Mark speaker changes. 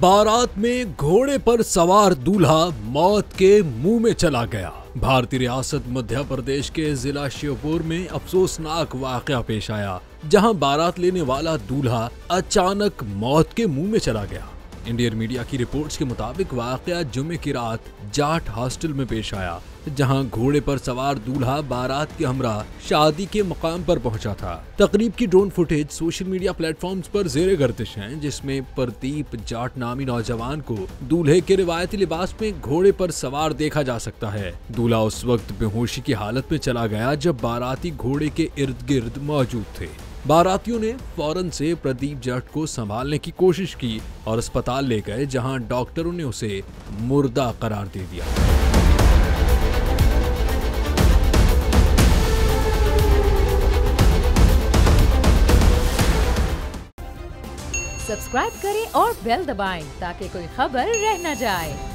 Speaker 1: बारात में घोड़े पर सवार दूल्हा मौत के मुंह में चला गया। भारतीय रियासत मध्य प्रदेश के जिला श्योपुर में अफसोसनाक वाकया पेश आया, जहां बारात लेने वाला दूल्हा अचानक मौत के मुंह में चला गया। इंडियन मीडिया की रिपोर्ट्स के मुताबिक वाकया जुमे की रात जाट हॉस्टल में पेश आया, जहां घोड़े पर सवार दूल्हा बारात के हमरा शादी के मकाम पर पहुंचा था। तकरीब की drone footage social media platforms पर ज़ेरे गर्दिश हैं, जिसमें प्रदीप जाट नामी नौजवान को दूल्हे के रिवायती लिबास में घोड़े पर सवार देखा जा सकता है। दूल्हा उस वक्त बेहोशी की हालत में चला गया जब बाराती घोड़े के इर्द गिर्द मौजूद थे। बारातियों ने फौरन से प्रदीप जाट को संभालने की कोशिश की और अस्पताल ले गए, जहां डॉक्टरों ने उसे मुर्दा करार दे दिया।
Speaker 2: सब्सक्राइब करें और बेल दबाएं ताकि कोई खबर रह न जाए।